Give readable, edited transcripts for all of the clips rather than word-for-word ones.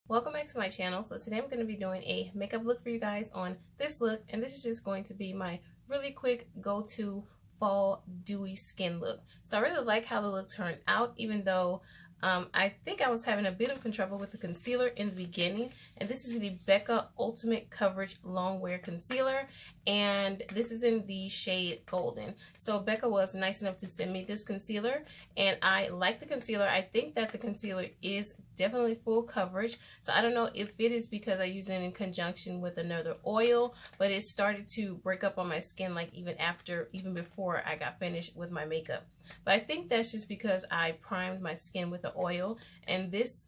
Welcome back to my channel. So today I'm going to be doing a makeup look for you guys on this look, and this is just going to be my really quick go-to fall dewy skin look. So I really like how the look turned out, even though I think I was having a bit of trouble with the concealer in the beginning. And this is the BECCA Ultimate Coverage Longwear Concealer, and this is in the shade Golden. So BECCA was nice enough to send me this concealer, and I like the concealer. I think that the concealer is definitely full coverage. So I don't know if it is because I used it in conjunction with another oil, but it started to break up on my skin like even before I got finished with my makeup. But I think that's just because I primed my skin with the oil, and this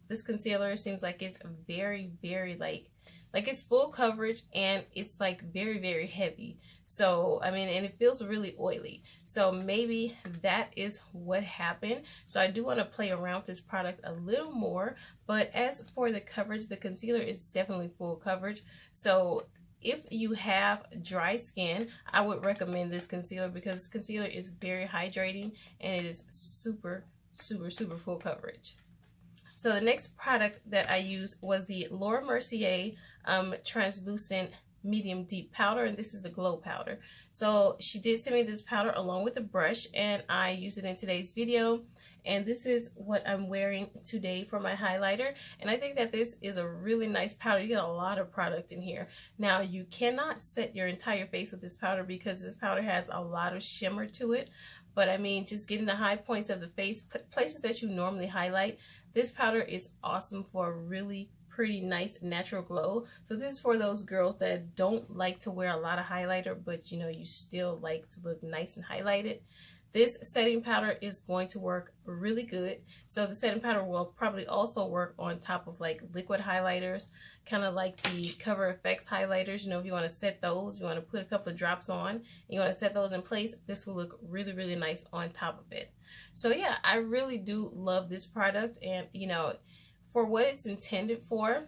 this concealer seems like it's very like it's full coverage, and it's like very heavy. So I mean, and it feels really oily, so maybe that is what happened. So I do want to play around with this product a little more, but as for the coverage, the concealer is definitely full coverage. So if you have dry skin, I would recommend this concealer because concealer is very hydrating and it is super full coverage. So the next product that I used was the Laura Mercier translucent medium deep powder, and this is the glow powder. So she did send me this powder along with the brush, and I used it in today's video. And this is what I'm wearing today for my highlighter, and I think that this is a really nice powder. You get a lot of product in here. Now, you cannot set your entire face with this powder because this powder has a lot of shimmer to it, but I mean, just getting the high points of the face, places that you normally highlight, this powder is awesome for a really pretty nice natural glow. So this is for those girls that don't like to wear a lot of highlighter, but you know, you still like to look nice and highlighted. This setting powder is going to work really good. So the setting powder will probably also work on top of like liquid highlighters, kind of like the Cover FX highlighters. You know, if you want to set those, you want to put a couple of drops on, and you want to set those in place, this will look really nice on top of it. So yeah, I really do love this product, and you know, for what it's intended for,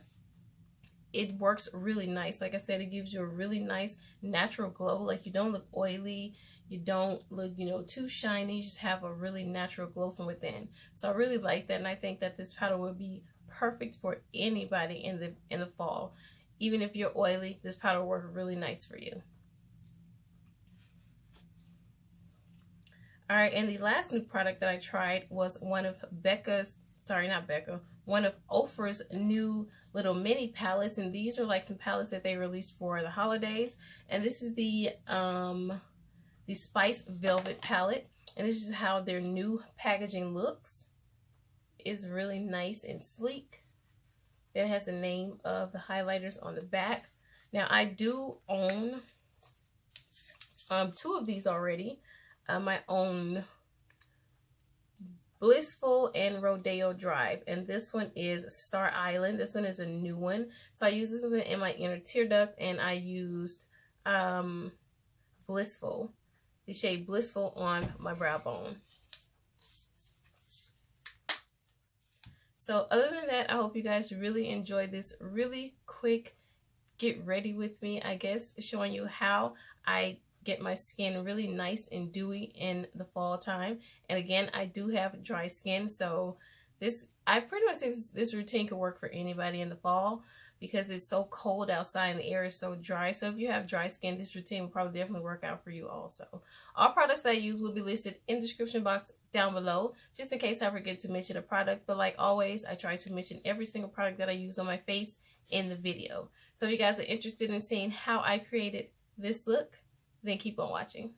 it works really nice. Like I said, it gives you a really nice natural glow. Like, you don't look oily, you don't look, you know, too shiny, you just have a really natural glow from within. So I really like that, and I think that this powder will be perfect for anybody in the fall. Even if you're oily, this powder will work really nice for you. All right, and the last new product that I tried was one of one of OFRA's new little mini palettes, and these are like some palettes that they released for the holidays. And this is the Spice Velvet palette, and this is how their new packaging looks. It's really nice and sleek. It has the name of the highlighters on the back. Now, I do own two of these already. I own Blissful and Rodeo Drive, and this one is Star Island. This one is a new one. So I used this one in my inner tear duct, and I used Blissful, the shade Blissful, on my brow bone. So other than that, I hope you guys really enjoyed this really quick get ready with me, I guess, showing you how I get my skin really nice and dewy in the fall time. And again, I do have dry skin, so I pretty much think this routine could work for anybody in the fall because it's so cold outside and the air is so dry. So if you have dry skin, this routine will probably definitely work out for you also. All products that I use will be listed in the description box down below, just in case I forget to mention a product. But like always, I try to mention every single product that I use on my face in the video. So if you guys are interested in seeing how I created this look, then keep on watching.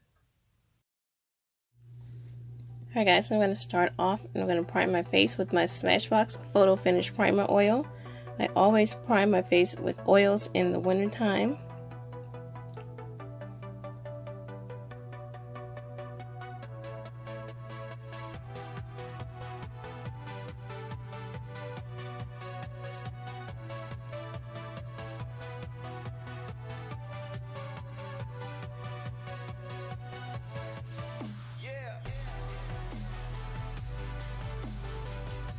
Alright guys, so I'm going to start off and I'm going to prime my face with my Smashbox Photo Finish Primer Oil. I always prime my face with oils in the winter time.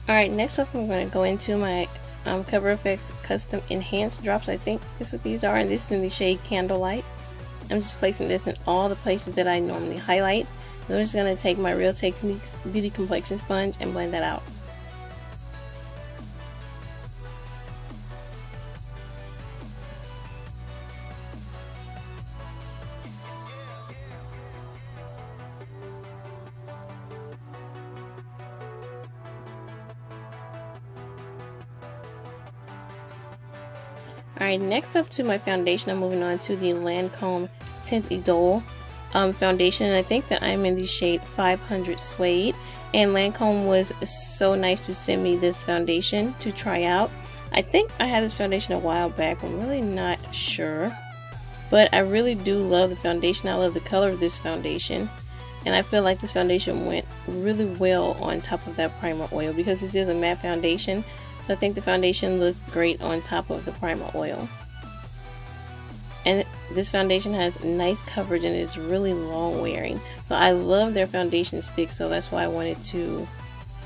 Alright, next up I'm going to go into my Cover FX Custom Enhanced Drops. I think that's what these are, and this is in the shade Candlelight. I'm just placing this in all the places that I normally highlight. I'm just going to take my Real Techniques Beauty Complexion Sponge and blend that out. Alright, next up to my foundation, I'm moving on to the Lancôme Teint Idole foundation. And I think that I'm in the shade 500 Suede. And Lancôme was so nice to send me this foundation to try out. I think I had this foundation a while back. I'm really not sure. But I really do love the foundation. I love the color of this foundation. And I feel like this foundation went really well on top of that primer oil because this is a matte foundation. So I think the foundation looks great on top of the primer oil. And this foundation has nice coverage and it's really long wearing. So I love their foundation stick, so that's why I wanted to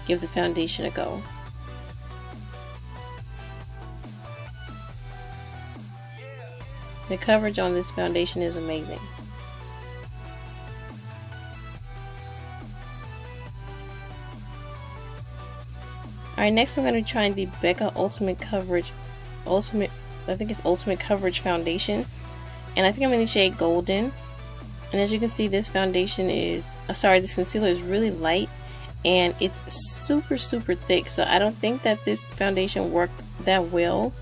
give the foundation a go. The coverage on this foundation is amazing. Alright, next I'm going to be trying the BECCA Ultimate Coverage Foundation. And I think I'm in the shade Golden. And as you can see, this foundation is, this concealer is really light. And it's super thick. So I don't think that this foundation worked that well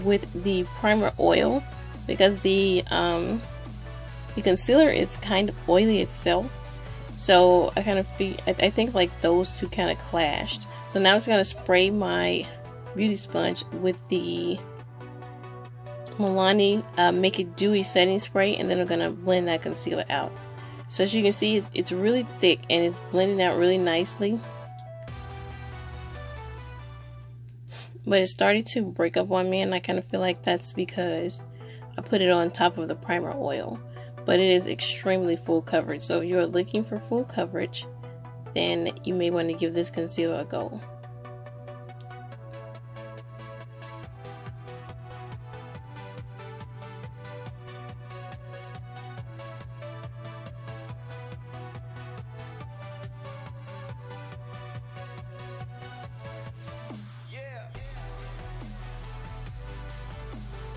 with the primer oil. Because the concealer is kind of oily itself. So I think like those two kind of clashed. So now I'm just going to spray my beauty sponge with the Milani Make It Dewy setting spray, and then I'm going to blend that concealer out. So as you can see, it's really thick and it's blending out really nicely. But it started to break up on me, and I kind of feel like that's because I put it on top of the primer oil. But it is extremely full coverage, so if you're looking for full coverage, then you may want to give this concealer a go.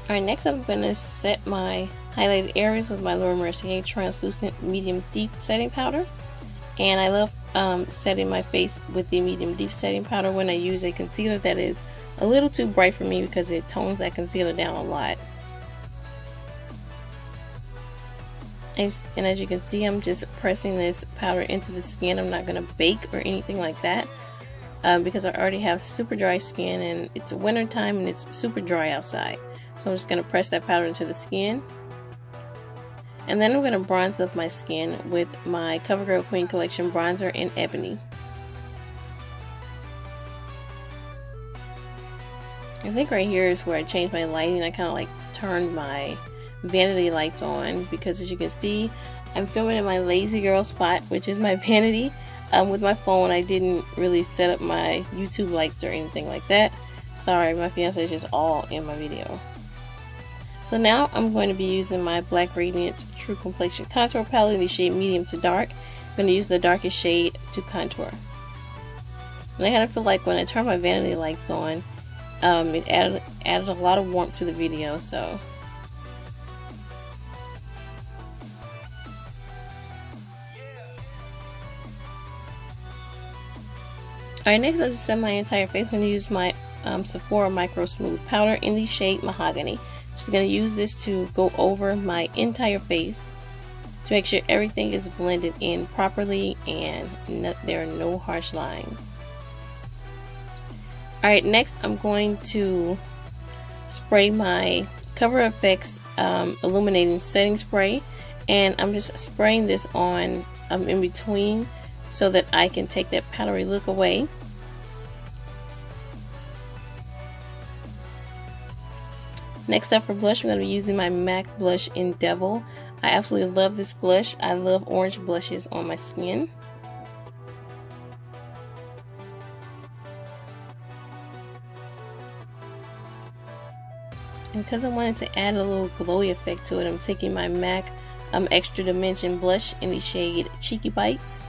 Alright, next I'm going to set my highlighted areas with my Laura Mercier Translucent Medium Deep Setting Powder. And I love setting my face with the medium deep setting powder when I use a concealer that is a little too bright for me because it tones that concealer down a lot. And as you can see, I'm just pressing this powder into the skin. I'm not going to bake or anything like that because I already have super dry skin and it's winter time and it's super dry outside. So I'm just going to press that powder into the skin. And then I'm going to bronze up my skin with my CoverGirl Queen Collection bronzer in Ebony. I think right here is where I changed my lighting. I kind of like turned my vanity lights on because as you can see, I'm filming in my lazy girl spot, which is my vanity. With my phone, I didn't really set up my YouTube lights or anything like that. Sorry, my fiance is just all in my video. So now I'm going to be using my Black Radiance True Complexion Contour Palette in the shade Medium to Dark. I'm going to use the darkest shade to contour. And I kind of feel like when I turn my vanity lights on, it added a lot of warmth to the video. So alright, next I just set my entire face. I'm going to use my Sephora Micro Smooth Powder in the shade Mahogany. Just going to use this to go over my entire face to make sure everything is blended in properly and there are no harsh lines. Alright, next I'm going to spray my Cover FX Illuminating Setting Spray, and I'm just spraying this on in between so that I can take that powdery look away. Next up for blush, I'm going to be using my MAC blush in Devil. I absolutely love this blush. I love orange blushes on my skin. And because I wanted to add a little glowy effect to it, I'm taking my MAC Extra Dimension blush in the shade Cheeky Bites.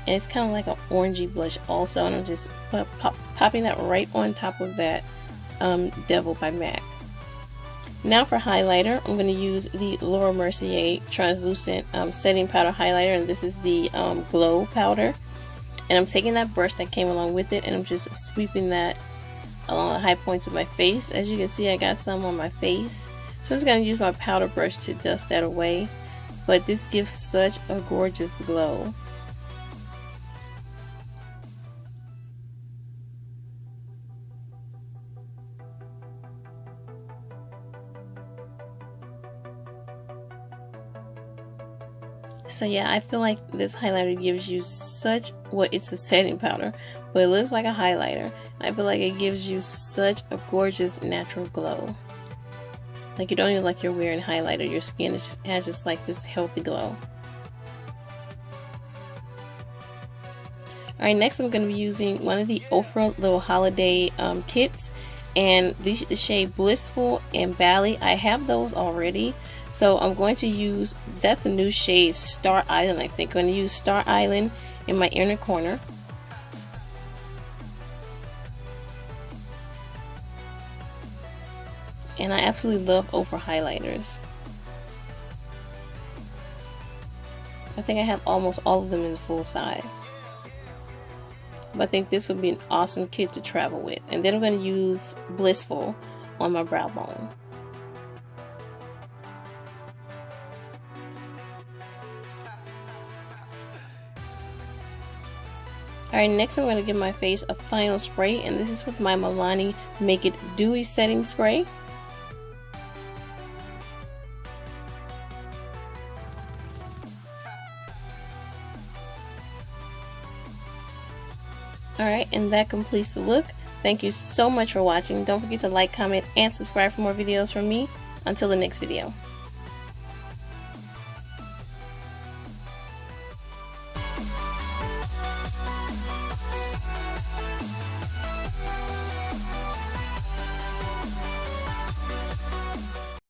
And it's kind of like an orangey blush also, and I'm just popping that right on top of that Devil by MAC. Now for highlighter, I'm going to use the Laura Mercier Translucent Setting Powder Highlighter, and this is the Glow Powder. And I'm taking that brush that came along with it, and I'm just sweeping that along the high points of my face. As you can see, I got some on my face. So I'm just going to use my powder brush to dust that away. But this gives such a gorgeous glow. So yeah, I feel like this highlighter gives you such, well, it's a setting powder, but it looks like a highlighter. I feel like it gives you such a gorgeous natural glow. Like you don't even like you're wearing highlighter. Your skin has just like this healthy glow. Alright, next I'm going to be using one of the OFRA little holiday kits. And the shade Blissful and Bally. I have those already. So I'm going to use, that's a new shade, Star Island, I think. I'm going to use Star Island in my inner corner. And I absolutely love OFRA highlighters. I think I have almost all of them in full size. But I think this would be an awesome kit to travel with. And then I'm going to use Blissful on my brow bone. Alright, next I'm going to give my face a final spray, and this is with my Milani Make It Dewy Setting Spray. Alright, and that completes the look. Thank you so much for watching. Don't forget to like, comment, and subscribe for more videos from me. Until the next video.